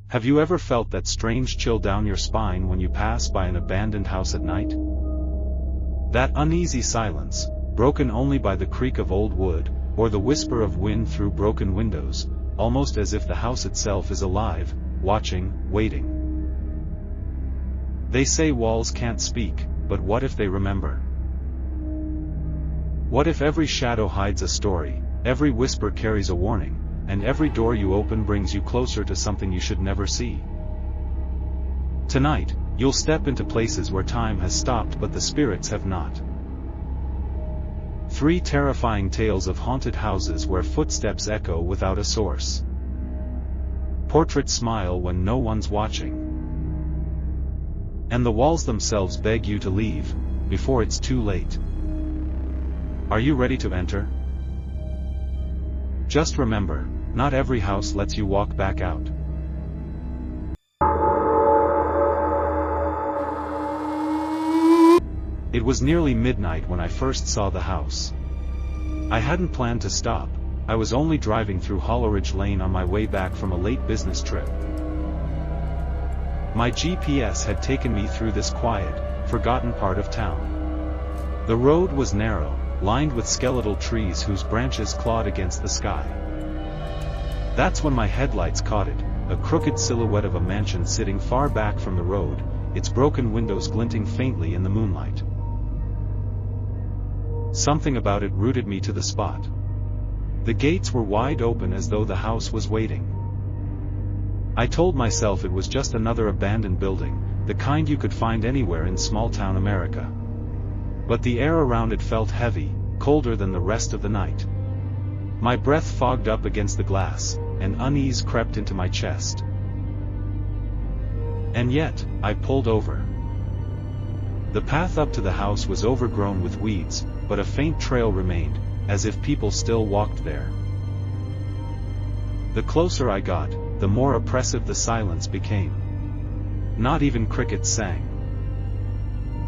Have you ever felt that strange chill down your spine when you pass by an abandoned house at night? That uneasy silence, broken only by the creak of old wood, or the whisper of wind through broken windows, almost as if the house itself is alive, watching, waiting. They say walls can't speak, but what if they remember? What if every shadow hides a story, every whisper carries a warning, and every door you open brings you closer to something you should never see? Tonight, you'll step into places where time has stopped but the spirits have not. 3 terrifying tales of haunted houses where footsteps echo without a source. Portraits smile when no one's watching. And the walls themselves beg you to leave, before it's too late. Are you ready to enter? Just remember, not every house lets you walk back out. It was nearly midnight when I first saw the house. I hadn't planned to stop, I was only driving through Holleridge Lane on my way back from a late business trip. My GPS had taken me through this quiet, forgotten part of town. The road was narrow, lined with skeletal trees whose branches clawed against the sky. That's when my headlights caught it, a crooked silhouette of a mansion sitting far back from the road, its broken windows glinting faintly in the moonlight. Something about it rooted me to the spot. The gates were wide open as though the house was waiting. I told myself it was just another abandoned building, the kind you could find anywhere in small-town America. But the air around it felt heavy, colder than the rest of the night. My breath fogged up against the glass, and unease crept into my chest. And yet, I pulled over. The path up to the house was overgrown with weeds, but a faint trail remained, as if people still walked there. The closer I got, the more oppressive the silence became. Not even crickets sang.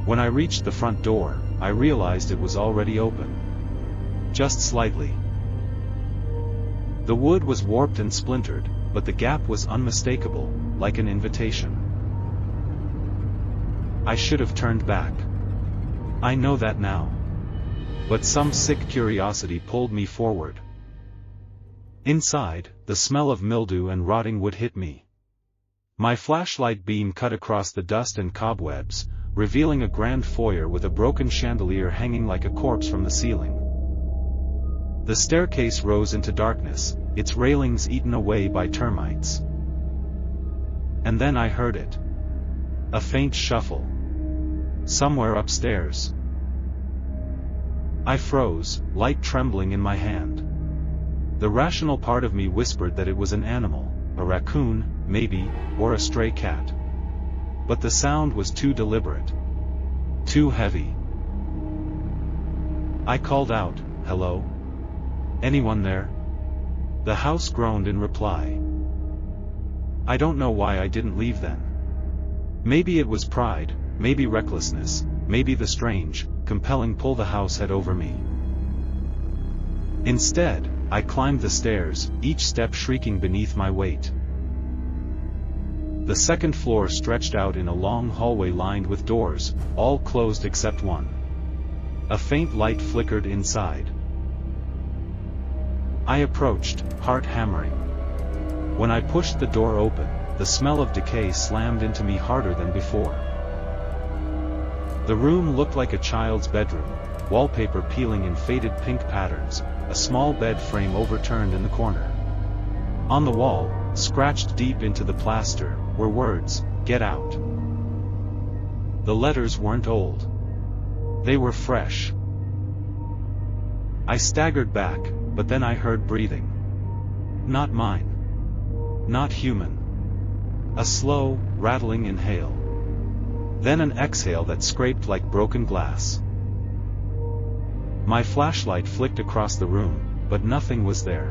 When I reached the front door, I realized it was already open. Just slightly. The wood was warped and splintered, but the gap was unmistakable, like an invitation. I should have turned back. I know that now. But some sick curiosity pulled me forward. Inside, the smell of mildew and rotting wood hit me. My flashlight beam cut across the dust and cobwebs, revealing a grand foyer with a broken chandelier hanging like a corpse from the ceiling. The staircase rose into darkness, its railings eaten away by termites. And then I heard it. A faint shuffle. Somewhere upstairs. I froze, light trembling in my hand. The rational part of me whispered that it was an animal, a raccoon, maybe, or a stray cat. But the sound was too deliberate. Too heavy. I called out, "Hello? Anyone there?" The house groaned in reply. I don't know why I didn't leave then. Maybe it was pride, maybe recklessness, maybe the strange, compelling pull the house had over me. Instead, I climbed the stairs, each step shrieking beneath my weight. The second floor stretched out in a long hallway lined with doors, all closed except one. A faint light flickered inside. I approached, heart hammering. When I pushed the door open, the smell of decay slammed into me harder than before. The room looked like a child's bedroom, wallpaper peeling in faded pink patterns, a small bed frame overturned in the corner. On the wall, scratched deep into the plaster, were words, "Get out." The letters weren't old. They were fresh. I staggered back, but then I heard breathing. Not mine. Not human. A slow, rattling inhale. Then an exhale that scraped like broken glass. My flashlight flicked across the room, but nothing was there.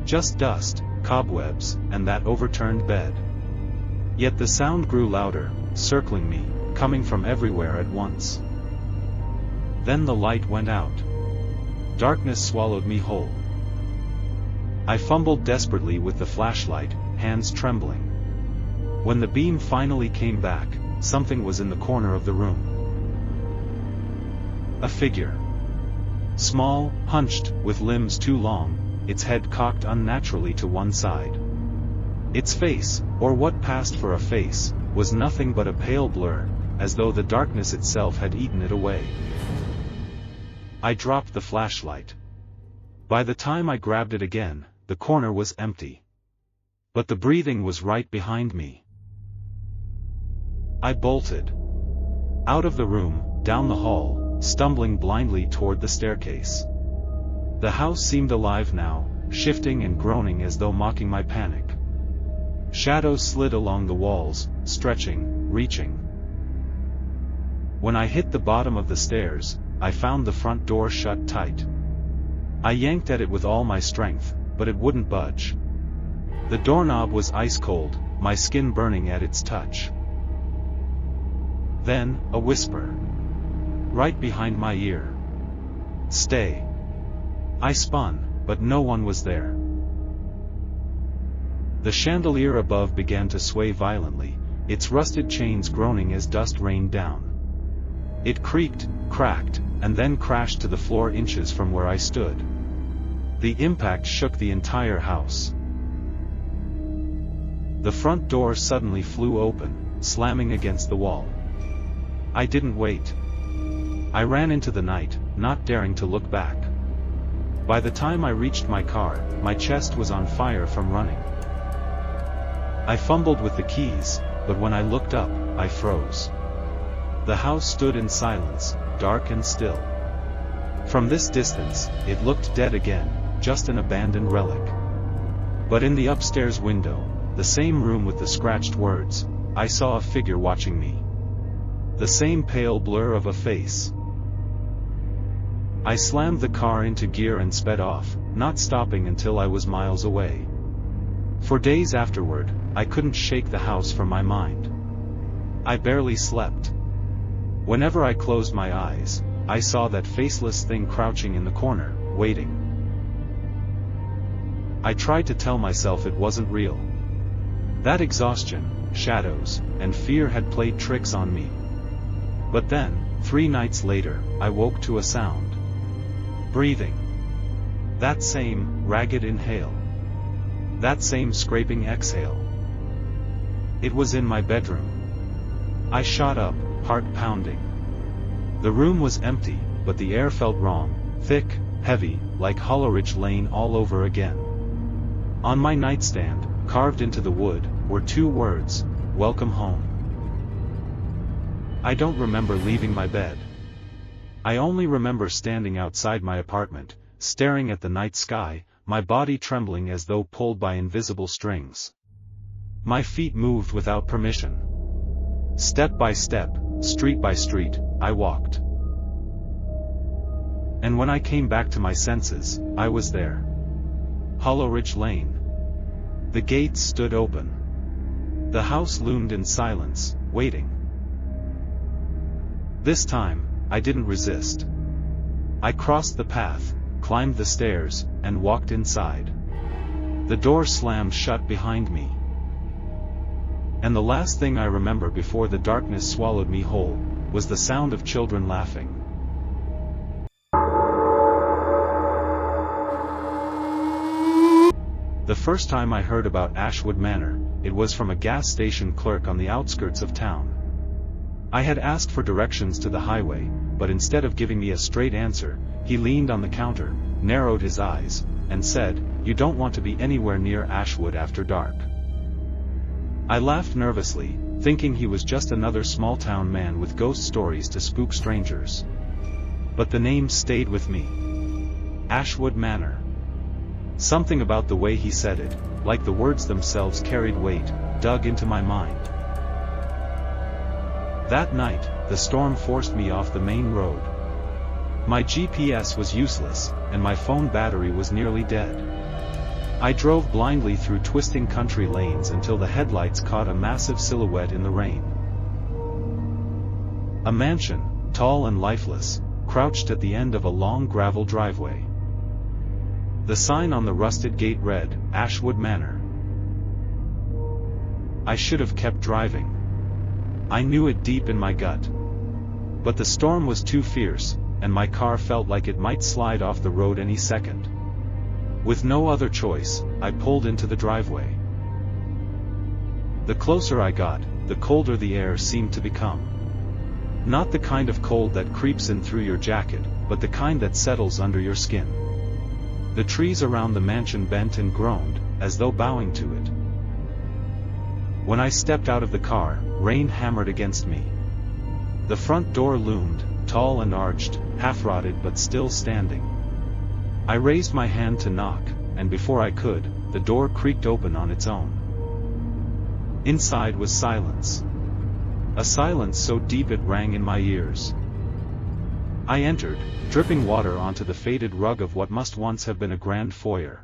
Just dust, cobwebs, and that overturned bed. Yet the sound grew louder, circling me, coming from everywhere at once. Then the light went out. Darkness swallowed me whole. I fumbled desperately with the flashlight, hands trembling. When the beam finally came back, something was in the corner of the room. A figure. Small, hunched, with limbs too long, its head cocked unnaturally to one side. Its face, or what passed for a face, was nothing but a pale blur, as though the darkness itself had eaten it away. I dropped the flashlight. By the time I grabbed it again, the corner was empty. But the breathing was right behind me. I bolted out of the room, down the hall, stumbling blindly toward the staircase. The house seemed alive now, shifting and groaning as though mocking my panic. Shadows slid along the walls, stretching, reaching. When I hit the bottom of the stairs, I found the front door shut tight. I yanked at it with all my strength, but it wouldn't budge. The doorknob was ice cold, my skin burning at its touch. Then, a whisper. Right behind my ear. "Stay." I spun, but no one was there. The chandelier above began to sway violently, its rusted chains groaning as dust rained down. It creaked, cracked, and then crashed to the floor inches from where I stood. The impact shook the entire house. The front door suddenly flew open, slamming against the wall. I didn't wait. I ran into the night, not daring to look back. By the time I reached my car, my chest was on fire from running. I fumbled with the keys, but when I looked up, I froze. The house stood in silence, dark and still. From this distance, it looked dead again, just an abandoned relic. But in the upstairs window, the same room with the scratched words, I saw a figure watching me. The same pale blur of a face. I slammed the car into gear and sped off, not stopping until I was miles away. For days afterward, I couldn't shake the house from my mind. I barely slept. Whenever I closed my eyes, I saw that faceless thing crouching in the corner, waiting. I tried to tell myself it wasn't real. That exhaustion, shadows, and fear had played tricks on me. But then, 3 nights later, I woke to a sound. Breathing. That same, ragged inhale. That same scraping exhale. It was in my bedroom. I shot up, heart pounding. The room was empty, but the air felt wrong, thick, heavy, like Holloridge Lane all over again. On my nightstand, carved into the wood, were 2 words, "Welcome home." I don't remember leaving my bed. I only remember standing outside my apartment, staring at the night sky, my body trembling as though pulled by invisible strings. My feet moved without permission. Step by step, street by street, I walked. And when I came back to my senses, I was there. Holloridge Lane. The gates stood open. The house loomed in silence, waiting. This time, I didn't resist. I crossed the path, climbed the stairs, and walked inside. The door slammed shut behind me. And the last thing I remember before the darkness swallowed me whole, was the sound of children laughing. The first time I heard about Ashwood Manor, it was from a gas station clerk on the outskirts of town. I had asked for directions to the highway, but instead of giving me a straight answer, he leaned on the counter, narrowed his eyes, and said, "You don't want to be anywhere near Ashwood after dark." I laughed nervously, thinking he was just another small-town man with ghost stories to spook strangers. But the name stayed with me. Ashwood Manor. Something about the way he said it, like the words themselves carried weight, dug into my mind. That night, the storm forced me off the main road. My GPS was useless, and my phone battery was nearly dead. I drove blindly through twisting country lanes until the headlights caught a massive silhouette in the rain. A mansion, tall and lifeless, crouched at the end of a long gravel driveway. The sign on the rusted gate read, "Ashwood Manor." I should have kept driving. I knew it deep in my gut. But the storm was too fierce, and my car felt like it might slide off the road any second. With no other choice, I pulled into the driveway. The closer I got, the colder the air seemed to become. Not the kind of cold that creeps in through your jacket, but the kind that settles under your skin. The trees around the mansion bent and groaned, as though bowing to it. When I stepped out of the car, rain hammered against me. The front door loomed, tall and arched, half-rotted but still standing. I raised my hand to knock, and before I could, the door creaked open on its own. Inside was silence. A silence so deep it rang in my ears. I entered, dripping water onto the faded rug of what must once have been a grand foyer.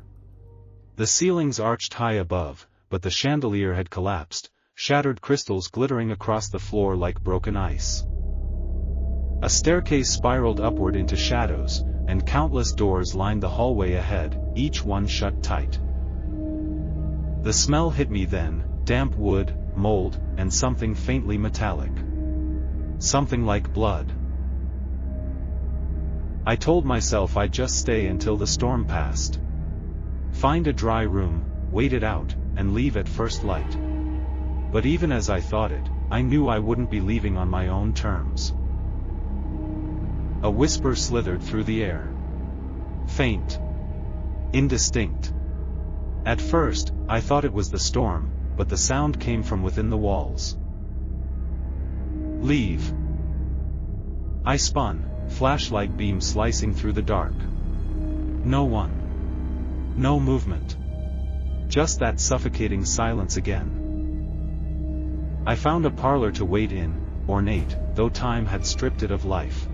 The ceilings arched high above, but the chandelier had collapsed, shattered crystals glittering across the floor like broken ice. A staircase spiraled upward into shadows, and countless doors lined the hallway ahead, each one shut tight. The smell hit me then, damp wood, mold, and something faintly metallic. Something like blood. I told myself I'd just stay until the storm passed. Find a dry room, wait it out, and leave at first light. But even as I thought it, I knew I wouldn't be leaving on my own terms. A whisper slithered through the air. Faint. Indistinct. At first, I thought it was the storm, but the sound came from within the walls. Leave. I spun, flashlight beam slicing through the dark. No one. No movement. Just that suffocating silence again. I found a parlor to wait in, ornate, though time had stripped it of life.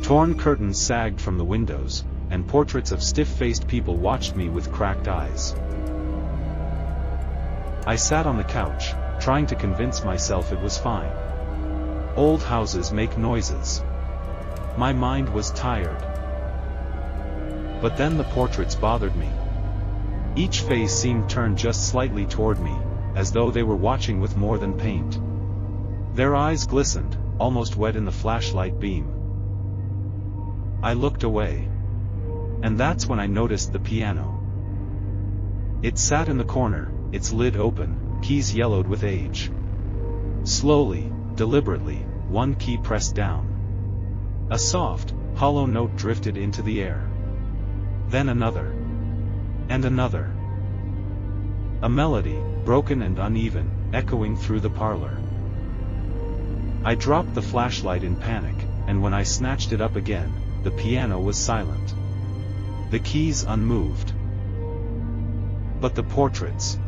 Torn curtains sagged from the windows, and portraits of stiff-faced people watched me with cracked eyes. I sat on the couch, trying to convince myself it was fine. Old houses make noises. My mind was tired. But then the portraits bothered me. Each face seemed turned just slightly toward me, as though they were watching with more than paint. Their eyes glistened, almost wet in the flashlight beam. I looked away. And that's when I noticed the piano. It sat in the corner, its lid open, keys yellowed with age. Slowly, deliberately, one key pressed down. A soft, hollow note drifted into the air. Then another. And another. A melody, broken and uneven, echoing through the parlor. I dropped the flashlight in panic, and when I snatched it up again, the piano was silent. The keys unmoved. But the portraits.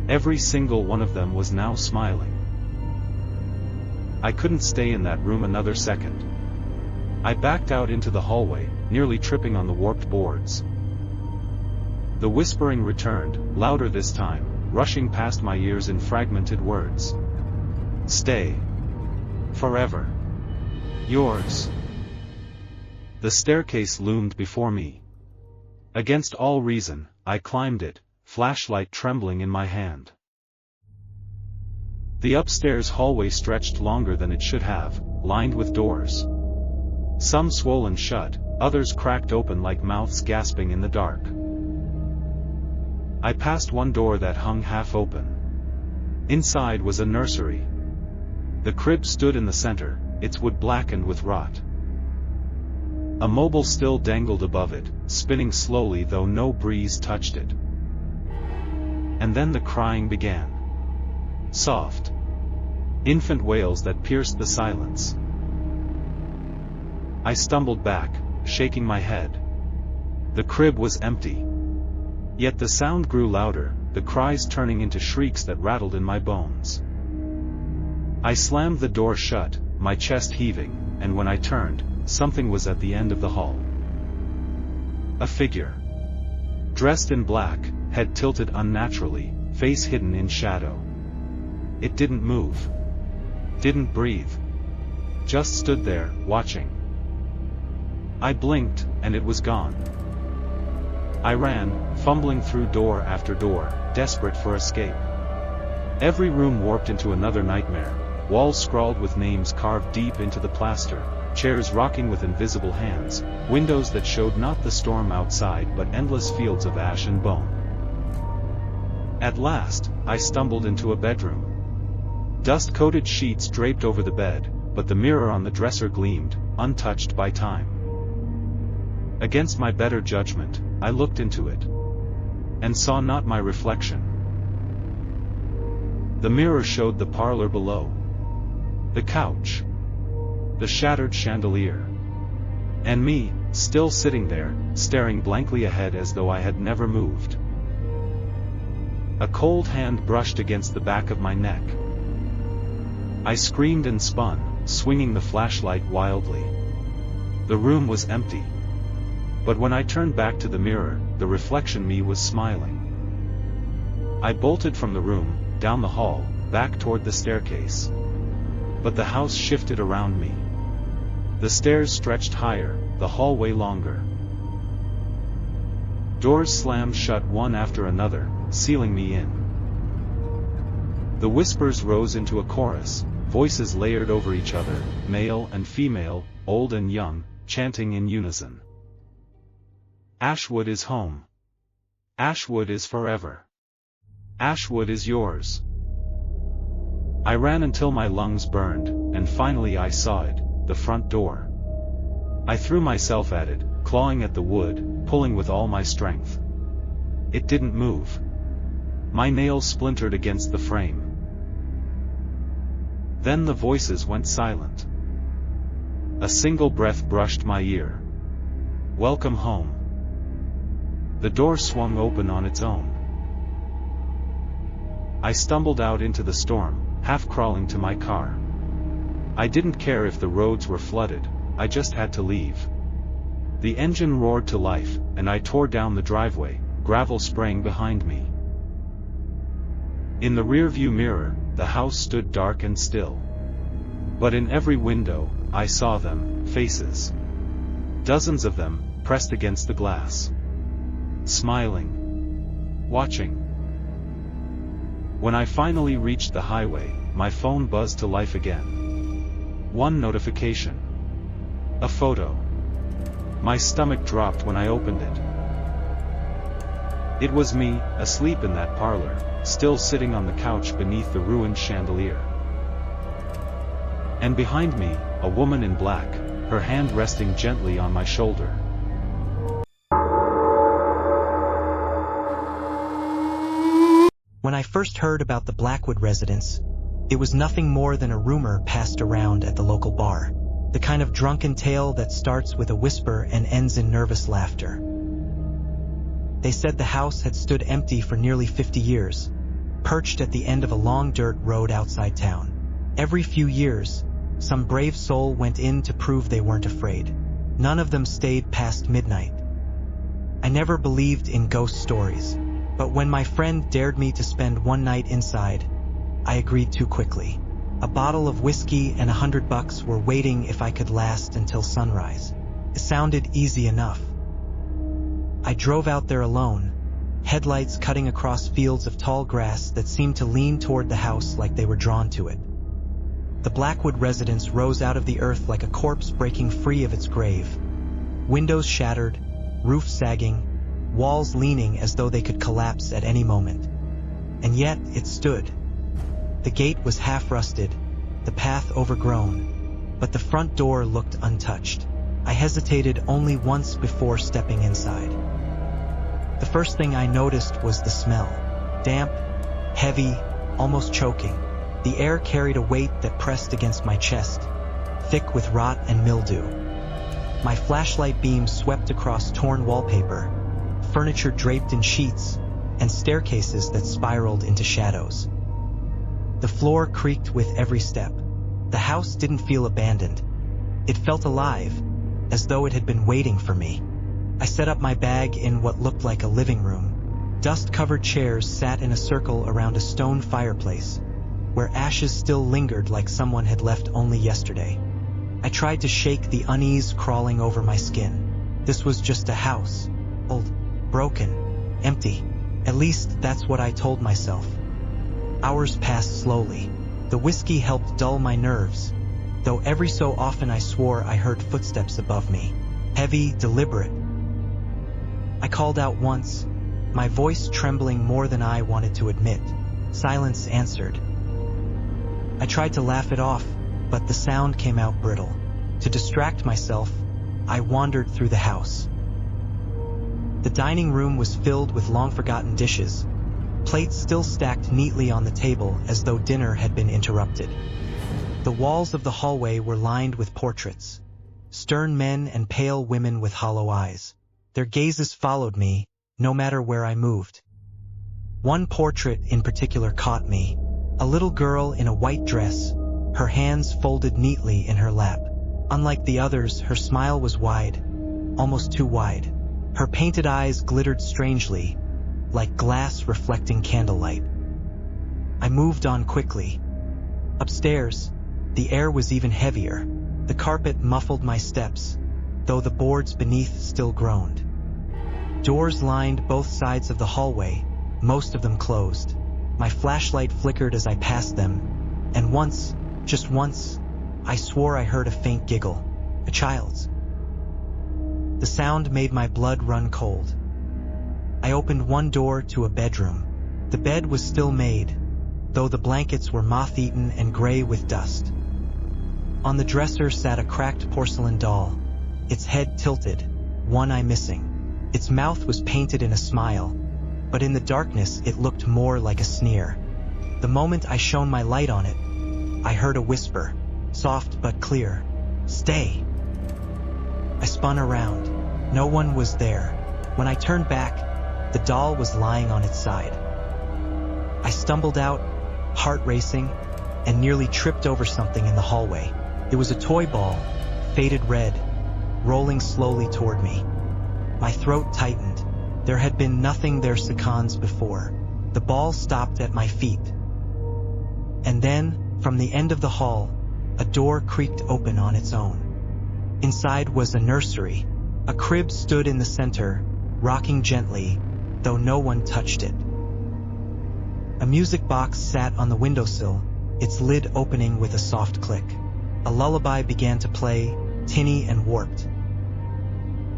Every single one of them was now smiling. I couldn't stay in that room another second. I backed out into the hallway, nearly tripping on the warped boards. The whispering returned, louder this time, rushing past my ears in fragmented words. Stay. Forever. Yours. The staircase loomed before me. Against all reason, I climbed it, flashlight trembling in my hand. The upstairs hallway stretched longer than it should have, lined with doors. Some swollen shut, others cracked open like mouths gasping in the dark. I passed one door that hung half open. Inside was a nursery. The crib stood in the center, its wood blackened with rot. A mobile still dangled above it, spinning slowly though no breeze touched it. And then the crying began. Soft. Infant wails that pierced the silence. I stumbled back, shaking my head. The crib was empty. Yet the sound grew louder, the cries turning into shrieks that rattled in my bones. I slammed the door shut, my chest heaving, and when I turned, something was at the end of the hall. A figure. Dressed in black, head tilted unnaturally, face hidden in shadow. It didn't move. Didn't breathe. Just stood there, watching. I blinked, and it was gone. I ran, fumbling through door after door, desperate for escape. Every room warped into another nightmare, walls scrawled with names carved deep into the plaster, chairs rocking with invisible hands, windows that showed not the storm outside but endless fields of ash and bone. At last, I stumbled into a bedroom. Dust-coated sheets draped over the bed, but the mirror on the dresser gleamed, untouched by time. Against my better judgment, I looked into it, and saw not my reflection. The mirror showed the parlor below, the couch, the shattered chandelier, and me, still sitting there, staring blankly ahead as though I had never moved. A cold hand brushed against the back of my neck. I screamed and spun, swinging the flashlight wildly. The room was empty. But when I turned back to the mirror, the reflection me was smiling. I bolted from the room, down the hall, back toward the staircase. But the house shifted around me. The stairs stretched higher, the hallway longer. Doors slammed shut one after another, sealing me in. The whispers rose into a chorus, voices layered over each other, male and female, old and young, chanting in unison. Ashwood is home. Ashwood is forever. Ashwood is yours. I ran until my lungs burned, and finally I saw it, the front door. I threw myself at it, clawing at the wood, pulling with all my strength. It didn't move. My nails splintered against the frame. Then the voices went silent. A single breath brushed my ear. Welcome home. The door swung open on its own. I stumbled out into the storm, half crawling to my car. I didn't care if the roads were flooded, I just had to leave. The engine roared to life, and I tore down the driveway, gravel spraying behind me. In the rearview mirror, the house stood dark and still. But in every window, I saw them, faces. Dozens of them, pressed against the glass. Smiling. Watching. When I finally reached the highway, my phone buzzed to life again. One notification. A photo. My stomach dropped when I opened it. It was me, asleep in that parlor, still sitting on the couch beneath the ruined chandelier. And behind me, a woman in black, her hand resting gently on my shoulder. When I first heard about the Blackwood residence, it was nothing more than a rumor passed around at the local bar. The kind of drunken tale that starts with a whisper and ends in nervous laughter. They said the house had stood empty for nearly 50 years, perched at the end of a long dirt road outside town. Every few years, some brave soul went in to prove they weren't afraid. None of them stayed past midnight. I never believed in ghost stories, but when my friend dared me to spend one night inside, I agreed too quickly. A bottle of whiskey and $100 were waiting if I could last until sunrise. It sounded easy enough. I drove out there alone, headlights cutting across fields of tall grass that seemed to lean toward the house like they were drawn to it. The Blackwood residence rose out of the earth like a corpse breaking free of its grave. Windows shattered, roof sagging, walls leaning as though they could collapse at any moment. And yet it stood. The gate was half rusted, the path overgrown, but the front door looked untouched. I hesitated only once before stepping inside. The first thing I noticed was the smell. Damp, heavy, almost choking. The air carried a weight that pressed against my chest, thick with rot and mildew. My flashlight beam swept across torn wallpaper, furniture draped in sheets, and staircases that spiraled into shadows. The floor creaked with every step. The house didn't feel abandoned. It felt alive, as though it had been waiting for me. I set up my bag in what looked like a living room. Dust-covered chairs sat in a circle around a stone fireplace, where ashes still lingered like someone had left only yesterday. I tried to shake the unease crawling over my skin. This was just a house. Old, broken, empty. At least that's what I told myself. Hours passed slowly. The whiskey helped dull my nerves, though every so often I swore I heard footsteps above me. Heavy, deliberate. I called out once, my voice trembling more than I wanted to admit. Silence answered. I tried to laugh it off, but the sound came out brittle. To distract myself, I wandered through the house. The dining room was filled with long-forgotten dishes, plates still stacked neatly on the table as though dinner had been interrupted. The walls of the hallway were lined with portraits, stern men and pale women with hollow eyes. Their gazes followed me, no matter where I moved. One portrait in particular caught me, a little girl in a white dress, her hands folded neatly in her lap. Unlike the others, her smile was wide, almost too wide. Her painted eyes glittered strangely, like glass reflecting candlelight. I moved on quickly. Upstairs, the air was even heavier. The carpet muffled my steps, though the boards beneath still groaned. Doors lined both sides of the hallway, most of them closed. My flashlight flickered as I passed them, and once, just once, I swore I heard a faint giggle, a child's. The sound made my blood run cold. I opened one door to a bedroom. The bed was still made, though the blankets were moth-eaten and gray with dust. On the dresser sat a cracked porcelain doll, its head tilted, one eye missing. Its mouth was painted in a smile, but in the darkness it looked more like a sneer. The moment I shone my light on it, I heard a whisper, soft but clear, "Stay." I spun around. No one was there. When I turned back, the doll was lying on its side. I stumbled out, heart racing, and nearly tripped over something in the hallway. It was a toy ball, faded red, rolling slowly toward me. My throat tightened. There had been nothing there seconds before. The ball stopped at my feet. And then, from the end of the hall, a door creaked open on its own. Inside was a nursery. A crib stood in the center, rocking gently, though no one touched it. A music box sat on the windowsill, its lid opening with a soft click. A lullaby began to play, tinny and warped.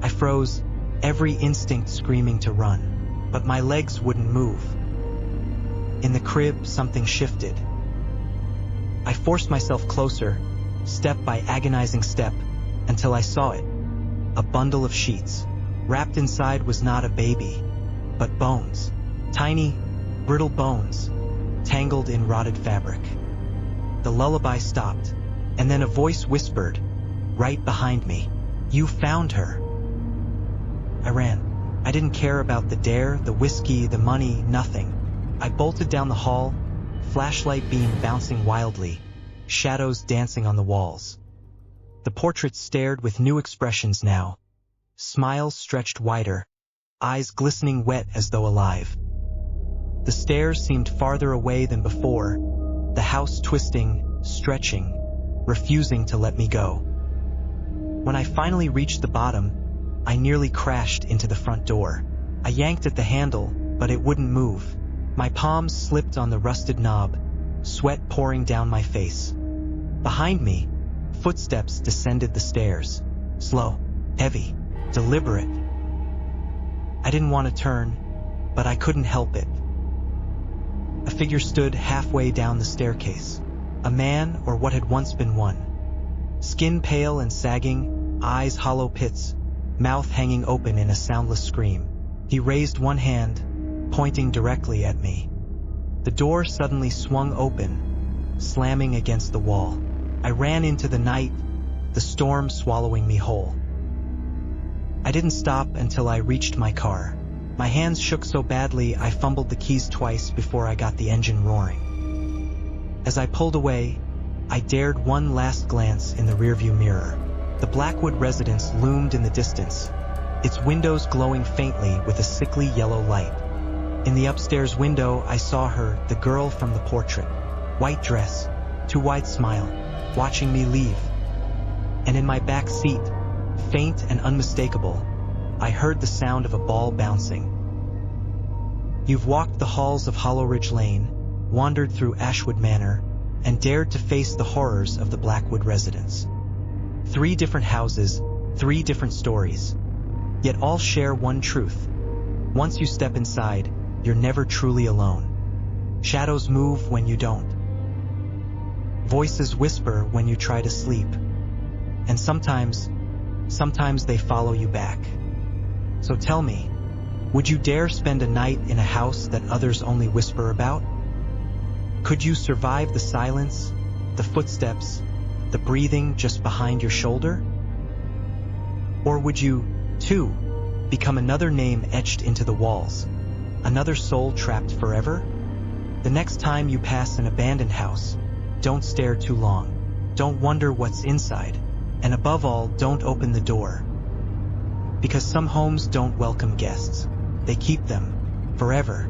I froze, every instinct screaming to run, but my legs wouldn't move. In the crib, something shifted. I forced myself closer, step by agonizing step, until I saw it. A bundle of sheets. Wrapped inside was not a baby, but bones. Tiny, brittle bones, tangled in rotted fabric. The lullaby stopped, and then a voice whispered, right behind me, "You found her." I ran. I didn't care about the dare, the whiskey, the money, nothing. I bolted down the hall, flashlight beam bouncing wildly, shadows dancing on the walls. The portraits stared with new expressions now. Smiles stretched wider, eyes glistening wet as though alive. The stairs seemed farther away than before, the house twisting, stretching, refusing to let me go. When I finally reached the bottom, I nearly crashed into the front door. I yanked at the handle, but it wouldn't move. My palms slipped on the rusted knob, sweat pouring down my face. Behind me, footsteps descended the stairs. Slow, heavy, deliberate. I didn't want to turn, but I couldn't help it. A figure stood halfway down the staircase. A man, or what had once been one. Skin pale and sagging, eyes hollow pits, mouth hanging open in a soundless scream. He raised one hand, pointing directly at me. The door suddenly swung open, slamming against the wall. I ran into the night, the storm swallowing me whole. I didn't stop until I reached my car. My hands shook so badly I fumbled the keys twice before I got the engine roaring. As I pulled away, I dared one last glance in the rearview mirror. The Blackwood residence loomed in the distance, its windows glowing faintly with a sickly yellow light. In the upstairs window, I saw her, the girl from the portrait. White dress, too wide smile, watching me leave. And in my back seat, faint and unmistakable, I heard the sound of a ball bouncing. You've walked the halls of Hollow Ridge Lane, wandered through Ashwood Manor, and dared to face the horrors of the Blackwood residence. 3 different houses, 3 different stories, yet all share one truth. Once you step inside, you're never truly alone. Shadows move when you don't. Voices whisper when you try to sleep. And sometimes they follow you back. So tell me, would you dare spend a night in a house that others only whisper about? Could you survive the silence, the footsteps, the breathing just behind your shoulder? Or would you, too, become another name etched into the walls, another soul trapped forever? The next time you pass an abandoned house, don't stare too long. Don't wonder what's inside. And above all, don't open the door. Because some homes don't welcome guests. They keep them forever.